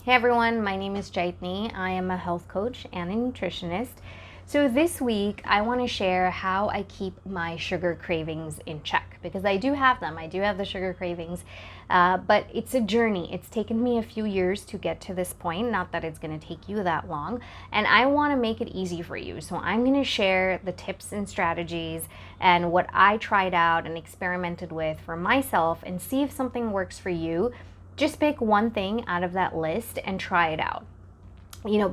Hey everyone, my name is Jaitni. I am a health coach and a nutritionist. So this week I want to share how I keep my sugar cravings in check, because I do have them. I do have the sugar cravings, but it's a journey. It's taken me a few years to get to this point, not that it's going to take you that long, and I want to make it easy for you. So I'm going to share the tips and strategies and what I tried out and experimented with for myself and see if something works for you. Just pick one thing out of that list and try it out.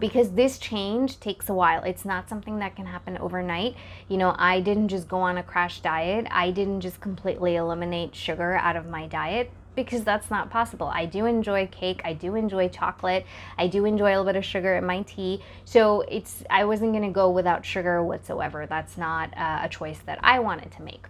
Because this change takes a while. It's not something that can happen overnight. I didn't just go on a crash diet. I didn't just completely eliminate sugar out of my diet, because that's not possible. I do enjoy cake. I do enjoy chocolate. I do enjoy a little bit of sugar in my tea. So I wasn't going to go without sugar whatsoever. That's not a choice that I wanted to make.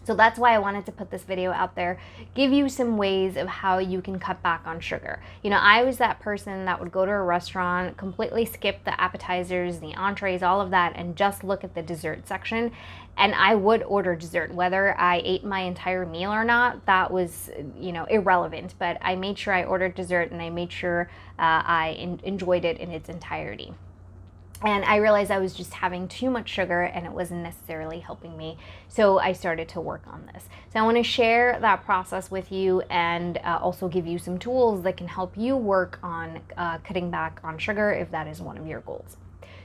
So that's why I wanted to put this video out there, give you some ways of how you can cut back on sugar. I was that person that would go to a restaurant, completely skip the appetizers, the entrees, all of that, and just look at the dessert section. And I would order dessert, whether I ate my entire meal or not. That was, irrelevant. But I made sure I ordered dessert, and I made sure I enjoyed it in its entirety. And I realized I was just having too much sugar and it wasn't necessarily helping me. So I started to work on this. So I want to share that process with you and also give you some tools that can help you work on cutting back on sugar if that is one of your goals.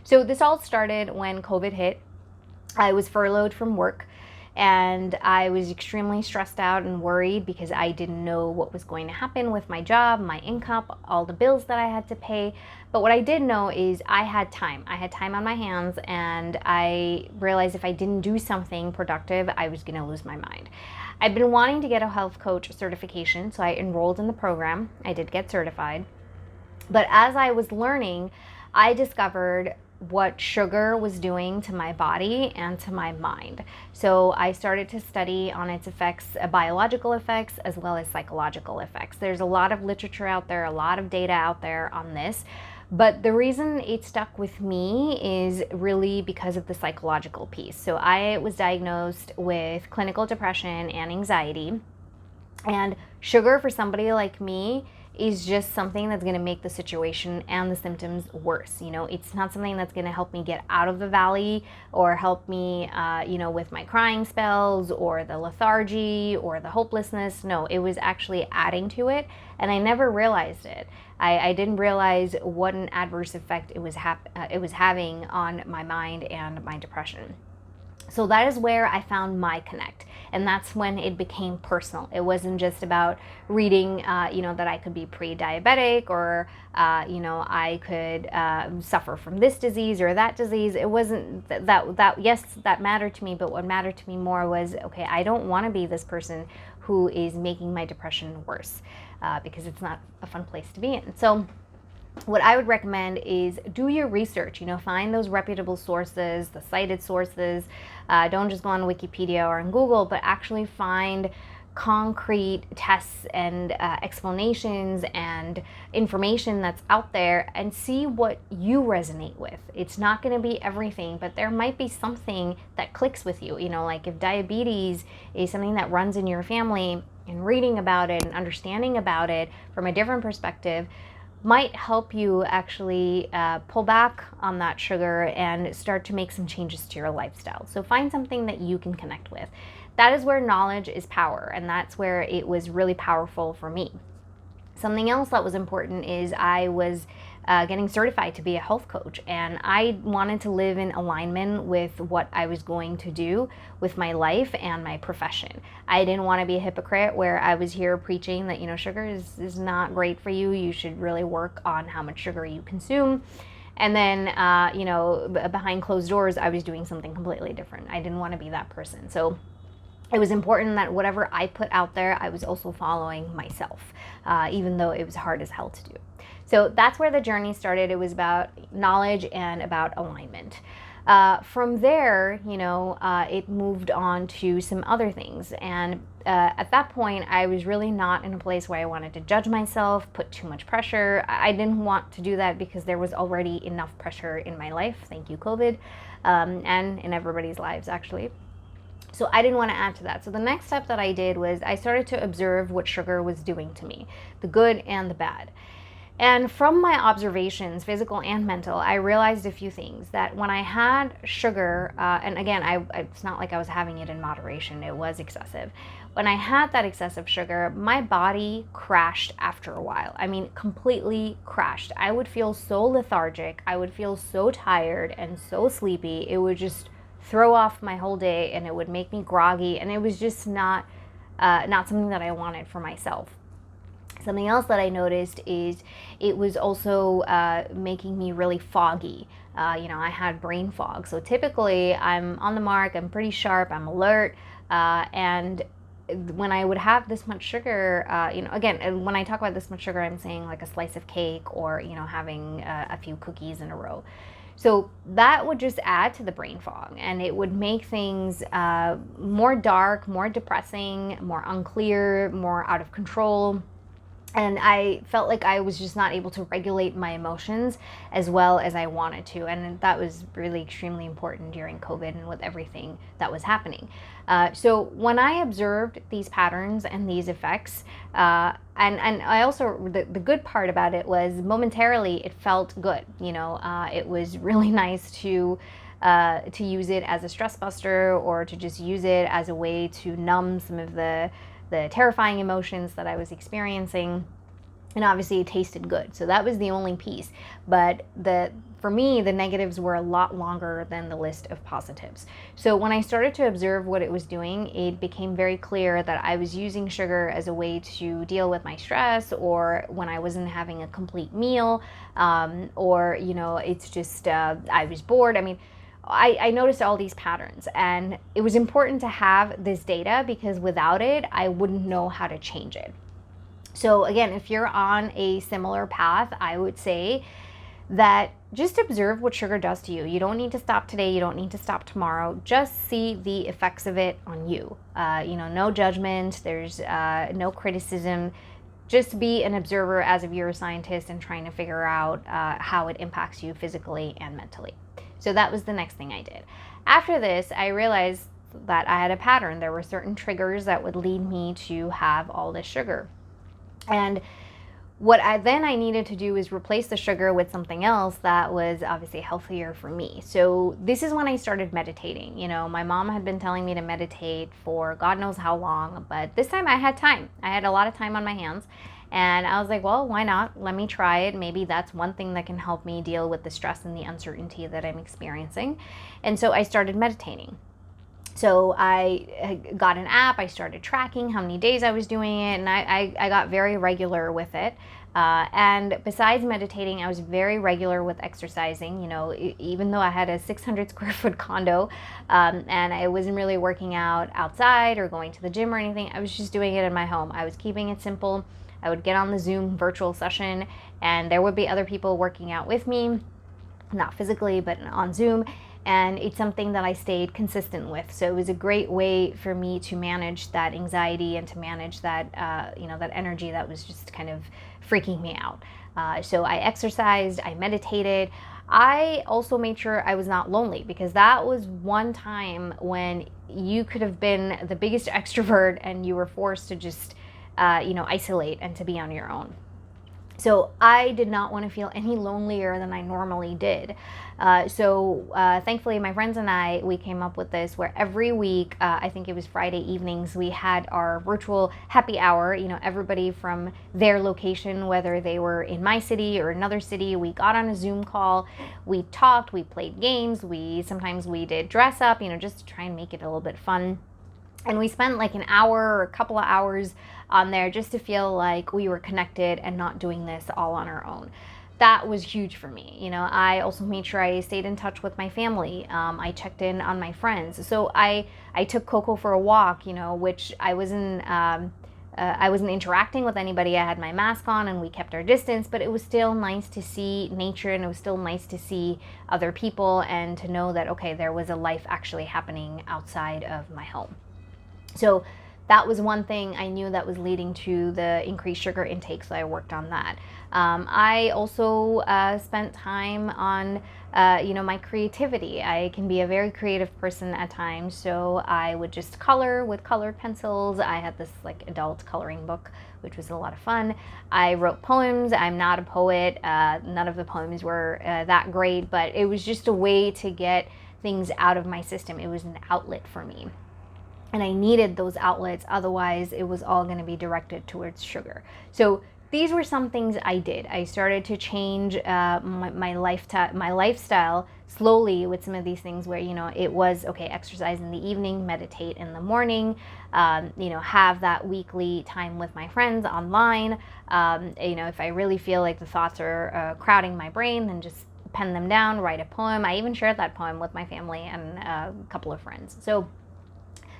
So this all started when COVID hit. I was furloughed from work. And I was extremely stressed out and worried because I didn't know what was going to happen with my job, my income, all the bills that I had to pay. But what I did know is I had time. I had time on my hands, and I realized if I didn't do something productive, I was going to lose my mind. I've been wanting to get a health coach certification, so I enrolled in the program. I did get certified. But as I was learning, I discovered what sugar was doing to my body and to my mind. So I started to study on its effects, biological effects, as well as psychological effects. There's a lot of literature out there, a lot of data out there on this. But the reason it stuck with me is really because of the psychological piece. So I was diagnosed with clinical depression and anxiety. And sugar for somebody like me is just something that's going to make the situation and the symptoms worse. It's not something that's going to help me get out of the valley or help me, with my crying spells or the lethargy or the hopelessness. No, it was actually adding to it, and I never realized it. I didn't realize what an adverse effect it was having on my mind and my depression. So that is where I found my connect. And that's when it became personal. It wasn't just about reading, that I could be pre-diabetic or, I could suffer from this disease or that disease. It wasn't that, yes, that mattered to me. But what mattered to me more was, okay, I don't want to be this person who is making my depression worse, because it's not a fun place to be in. So what I would recommend is do your research, find those reputable sources, the cited sources. Don't just go on Wikipedia or on Google, but actually find concrete tests and explanations and information that's out there and see what you resonate with. It's not going to be everything, but there might be something that clicks with you. Like if diabetes is something that runs in your family, and reading about it and understanding about it from a different perspective might help you actually pull back on that sugar and start to make some changes to your lifestyle. So find something that you can connect with. That is where knowledge is power, and that's where it was really powerful for me. Something else that was important is I was getting certified to be a health coach, and I wanted to live in alignment with what I was going to do with my life and my profession. I didn't want to be a hypocrite where I was here preaching that, sugar is not great for you. You should really work on how much sugar you consume. And then, behind closed doors, I was doing something completely different. I didn't want to be that person. So it was important that whatever I put out there, I was also following myself, even though it was hard as hell to do. So that's where the journey started. It was about knowledge and about alignment. From there, it moved on to some other things. And at that point, I was really not in a place where I wanted to judge myself, put too much pressure. I didn't want to do that because there was already enough pressure in my life. Thank you, COVID, and in everybody's lives, actually. So I didn't want to add to that. So the next step that I did was I started to observe what sugar was doing to me, the good and the bad. And from my observations, physical and mental, I realized a few things. That when I had sugar, and again, it's not like I was having it in moderation, it was excessive. When I had that excessive sugar, my body crashed after a while. I mean, completely crashed. I would feel so lethargic. I would feel so tired and so sleepy. It would just throw off my whole day, and it would make me groggy, and it was just not something that I wanted for myself. Something else that I noticed is it was also making me really foggy. I had brain fog. So typically I'm on the mark, I'm pretty sharp, I'm alert, and when I would have this much sugar, again, when I talk about this much sugar, I'm saying like a slice of cake or, having a few cookies in a row. So that would just add to the brain fog, and it would make things more dark, more depressing, more unclear, more out of control. And I felt like I was just not able to regulate my emotions as well as I wanted to. And that was really extremely important during COVID and with everything that was happening. So when I observed these patterns and these effects, and I also, the good part about it was momentarily it felt good. It was really nice to use it as a stress buster, or to just use it as a way to numb some of the terrifying emotions that I was experiencing. And obviously it tasted good. So that was the only piece. But for me, the negatives were a lot longer than the list of positives. So when I started to observe what it was doing, it became very clear that I was using sugar as a way to deal with my stress, or when I wasn't having a complete meal, or, it's just, I was bored. I mean, I noticed all these patterns, and it was important to have this data because without it, I wouldn't know how to change it. So again, if you're on a similar path, I would say that just observe what sugar does to you. You don't need to stop today. You don't need to stop tomorrow. Just see the effects of it on you. No judgment. There's no criticism. Just be an observer as if you're a scientist and trying to figure out how it impacts you physically and mentally. So that was the next thing I did. After this, I realized that I had a pattern. There were certain triggers that would lead me to have all this sugar. And what I needed to do is replace the sugar with something else that was obviously healthier for me. So this is when I started meditating. My mom had been telling me to meditate for God knows how long, but this time I had time. I had a lot of time on my hands. And I was like, well, why not? Let me try it. Maybe that's one thing that can help me deal with the stress and the uncertainty that I'm experiencing. And so I started meditating. So I got an app, I started tracking how many days I was doing it, and I got very regular with it. And besides meditating, I was very regular with exercising. Even though I had a 600 square foot condo, and I wasn't really working out outside or going to the gym or anything, I was just doing it in my home. I was keeping it simple. I would get on the Zoom virtual session, and there would be other people working out with me, not physically, but on Zoom. And it's something that I stayed consistent with. So it was a great way for me to manage that anxiety and to manage that, that energy that was just kind of freaking me out. So I exercised, I meditated. I also made sure I was not lonely, because that was one time when you could have been the biggest extrovert and you were forced to just, isolate and to be on your own. So I did not want to feel any lonelier than I normally did. Thankfully, my friends and I, we came up with this where every week, I think it was Friday evenings, we had our virtual happy hour. Everybody from their location, whether they were in my city or another city, we got on a Zoom call, we talked, we played games, sometimes we did dress up, just to try and make it a little bit fun. And we spent like an hour or a couple of hours on there just to feel like we were connected and not doing this all on our own. That was huge for me. I also made sure I stayed in touch with my family. I checked in on my friends. So I took Coco for a walk, which I wasn't interacting with anybody. I had my mask on and we kept our distance, but it was still nice to see nature, and it was still nice to see other people and to know that, okay, there was a life actually happening outside of my home. So that was one thing I knew that was leading to the increased sugar intake, so I worked on that. I also spent time on my creativity. I can be a very creative person at times, so I would just color with colored pencils. I had this like adult coloring book, which was a lot of fun. I wrote poems. I'm not a poet. None of the poems were that great, but it was just a way to get things out of my system. It was an outlet for me. And I needed those outlets, otherwise it was all going to be directed towards sugar. So these were some things I did. I started to change my lifestyle slowly with some of these things where, it was, okay, exercise in the evening, meditate in the morning, have that weekly time with my friends online. If I really feel like the thoughts are crowding my brain, then just pen them down, write a poem. I even shared that poem with my family and a couple of friends. So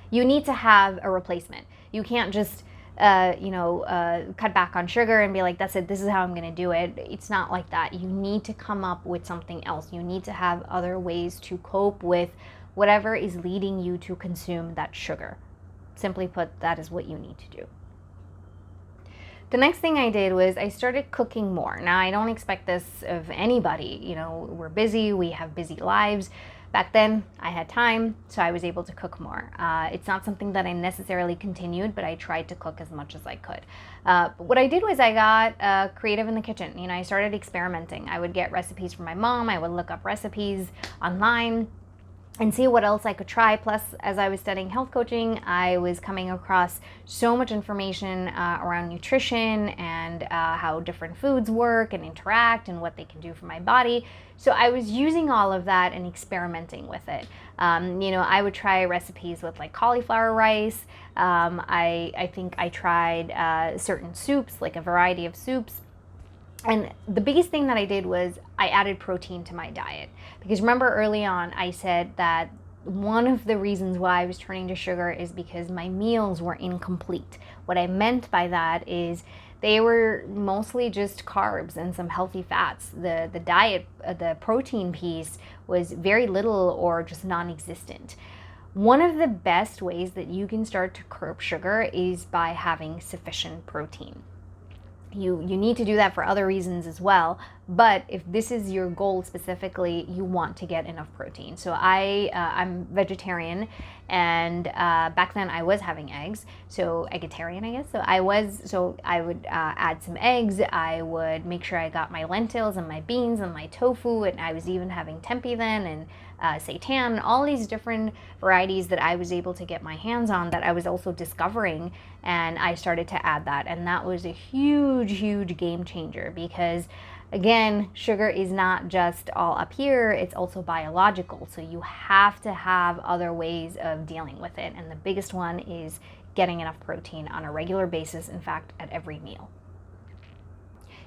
you need to have a replacement. You can't just, cut back on sugar and be like, that's it, this is how I'm going to do it. It's not like that. You need to come up with something else. You need to have other ways to cope with whatever is leading you to consume that sugar. Simply put, that is what you need to do. The next thing I did was I started cooking more. Now, I don't expect this of anybody. We're busy, we have busy lives. Back then, I had time, so I was able to cook more. It's not something that I necessarily continued, but I tried to cook as much as I could. But what I did was I got creative in the kitchen. I started experimenting. I would get recipes from my mom. I would look up recipes online and see what else I could try. Plus, as I was studying health coaching, I was coming across so much information around nutrition and how different foods work and interact and what they can do for my body. So I was using all of that and experimenting with it. I would try recipes with like cauliflower rice. I think I tried certain soups, like a variety of soups. And the biggest thing that I did was I added protein to my diet. Because remember early on, I said that one of the reasons why I was turning to sugar is because my meals were incomplete. What I meant by that is they were mostly just carbs and some healthy fats. The diet, the protein piece was very little or just non-existent. One of the best ways that you can start to curb sugar is by having sufficient protein. You need to do that for other reasons as well, but if this is your goal specifically, you want to get enough protein. So I'm vegetarian, and back then I was having eggs, so eggetarian, I guess. So I would add some eggs. I would make sure I got my lentils and my beans and my tofu, and I was even having tempeh then, and seitan, all these different varieties that I was able to get my hands on that I was also discovering, and I started to add that, and that was a huge game changer because again, sugar is not just all up here, it's also biological, so you have to have other ways of dealing with it, and the biggest one is getting enough protein on a regular basis, in fact at every meal.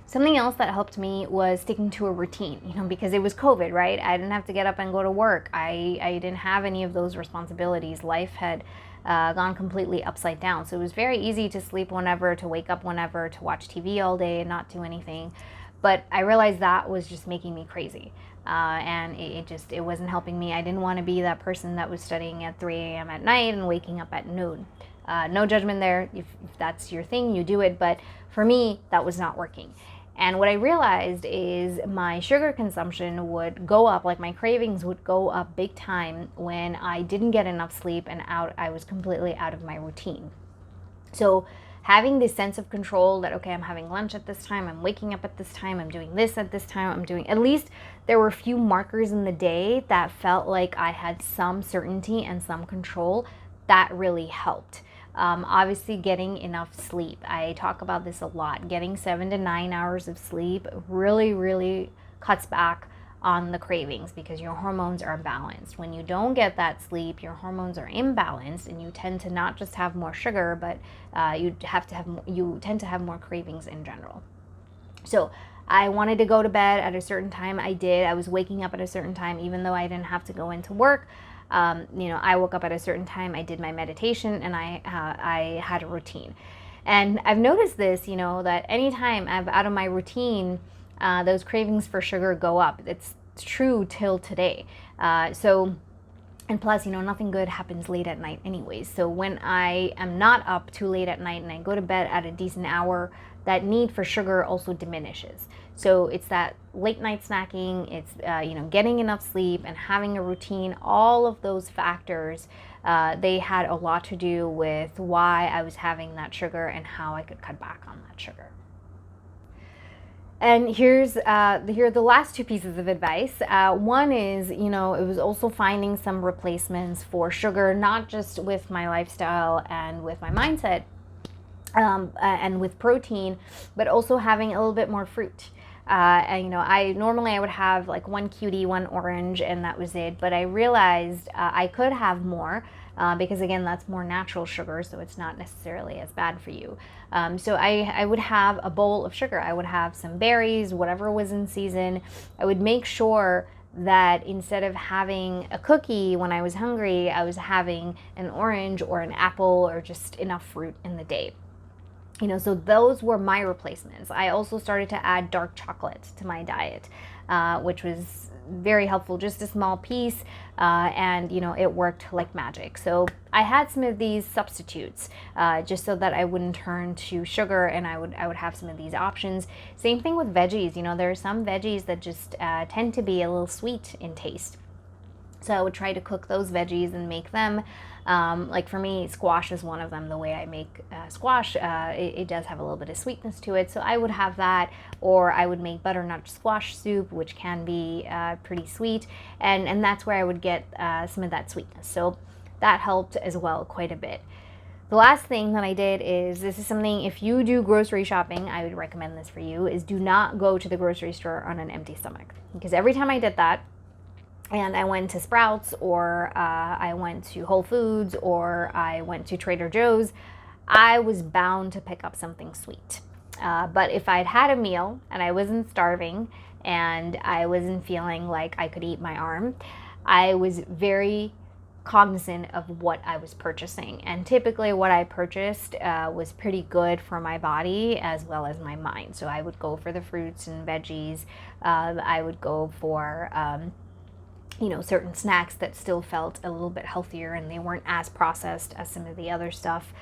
Something else that helped me was sticking to a routine, because it was COVID, right? I didn't have to get up and go to work. I didn't have any of those responsibilities. Life had gone completely upside down. So it was very easy to sleep whenever, to wake up whenever, to watch TV all day and not do anything. But I realized that was just making me crazy. And it wasn't helping me. I didn't want to be that person that was studying at 3 a.m. at night and waking up at noon. No judgment there. If that's your thing, you do it. But for me, that was not working. And what I realized is my sugar consumption would go up, like my cravings would go up big time when I didn't get enough sleep and I was completely out of my routine. So having this sense of control that, okay, I'm having lunch at this time, I'm waking up at this time, I'm doing this at this time, at least there were a few markers in the day that felt like I had some certainty and some control. That really helped. Obviously getting enough sleep. I talk about this a lot. Getting 7 to 9 hours of sleep really cuts back on the cravings because your hormones are balanced. When you don't get that sleep, your hormones are imbalanced and you tend to not just have more sugar, but you tend to have more cravings in general. So I wanted to go to bed at a certain time. I did. I was waking up at a certain time even though I didn't have to go into work. I woke up at a certain time, I did my meditation, and I had a routine. And I've noticed this, that anytime I'm out of my routine, those cravings for sugar go up. It's true till today. So And plus, nothing good happens late at night anyways. So when I am not up too late at night and I go to bed at a decent hour, that need for sugar also diminishes. So it's that late night snacking, it's getting enough sleep and having a routine. All of those factors, they had a lot to do with why I was having that sugar and how I could cut back on that sugar. And here are the last two pieces of advice. One is, it was also finding some replacements for sugar, not just with my lifestyle and with my mindset, and with protein, but also having a little bit more fruit. And, I normally would have like one cutie, one orange, and that was it. But I realized I could have more because, again, that's more natural sugar, so it's not necessarily as bad for you. So I would have a bowl of sugar. I would have some berries, whatever was in season. I would make sure that instead of having a cookie when I was hungry, I was having an orange or an apple or just enough fruit in the day. So those were my replacements. I also started to add dark chocolate to my diet, which was very helpful, just a small piece, and it worked like magic. So I had some of these substitutes just so that I wouldn't turn to sugar, and I would have some of these options. Same thing with veggies. There are some veggies that just tend to be a little sweet in taste. So I would try to cook those veggies and make them. Like for me, squash is one of them. The way I make squash, it does have a little bit of sweetness to it. So I would have that, or I would make butternut squash soup, which can be pretty sweet. And that's where I would get some of that sweetness. So that helped as well quite a bit. The last thing that I did is, this is something, if you do grocery shopping, I would recommend this for you, is do not go to the grocery store on an empty stomach. Because every time I did that, and I went to Sprouts, or I went to Whole Foods, or I went to Trader Joe's, I was bound to pick up something sweet. But if I'd had a meal and I wasn't starving and I wasn't feeling like I could eat my arm, I was very cognizant of what I was purchasing. And typically what I purchased was pretty good for my body as well as my mind. So I would go for the fruits and veggies. I would go for certain snacks that still felt a little bit healthier and they weren't as processed as some of the other stuff.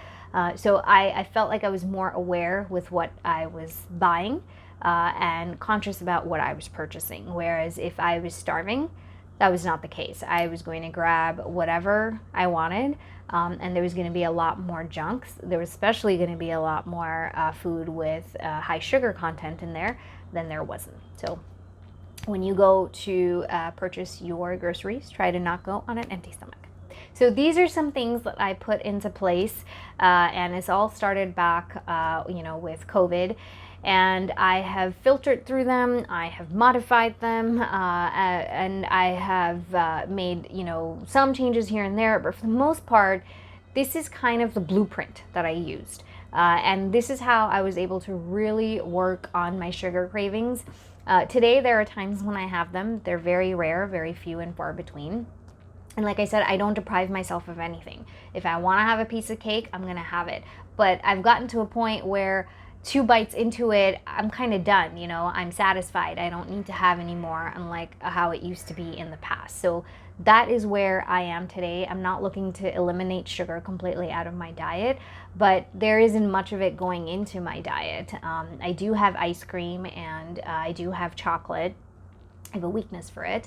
So I felt like I was more aware with what I was buying and conscious about what I was purchasing. Whereas if I was starving, that was not the case. I was going to grab whatever I wanted, and there was going to be a lot more junk. There was especially going to be a lot more food with high sugar content in there than there wasn't. So when you go to purchase your groceries, try to not go on an empty stomach. So these are some things that I put into place, and it's all started back, with COVID. And I have filtered through them, I have modified them, and I have made, some changes here and there. But for the most part, this is kind of the blueprint that I used. And this is how I was able to really work on my sugar cravings. Today, there are times when I have them. They're very rare, very few and far between. And like I said, I don't deprive myself of anything. If I want to have a piece of cake, I'm going to have it. But I've gotten to a point where 2 bites into it, I'm kind of done. I'm satisfied. I don't need to have any more, unlike how it used to be in the past. So that is where I am today. I'm not looking to eliminate sugar completely out of my diet, but there isn't much of it going into my diet. I do have ice cream and I do have chocolate. I have a weakness for it.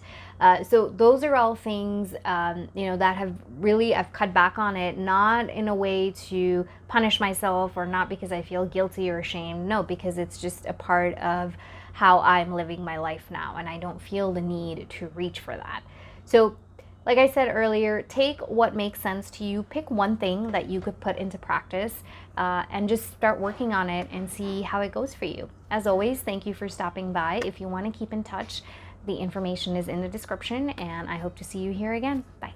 So those are all things, that I've cut back on it, not in a way to punish myself or not because I feel guilty or ashamed. No, because it's just a part of how I'm living my life now, and I don't feel the need to reach for that. So like I said earlier, take what makes sense to you. Pick one thing that you could put into practice and just start working on it and see how it goes for you. As always, thank you for stopping by. If you want to keep in touch, the information is in the description, and I hope to see you here again. Bye.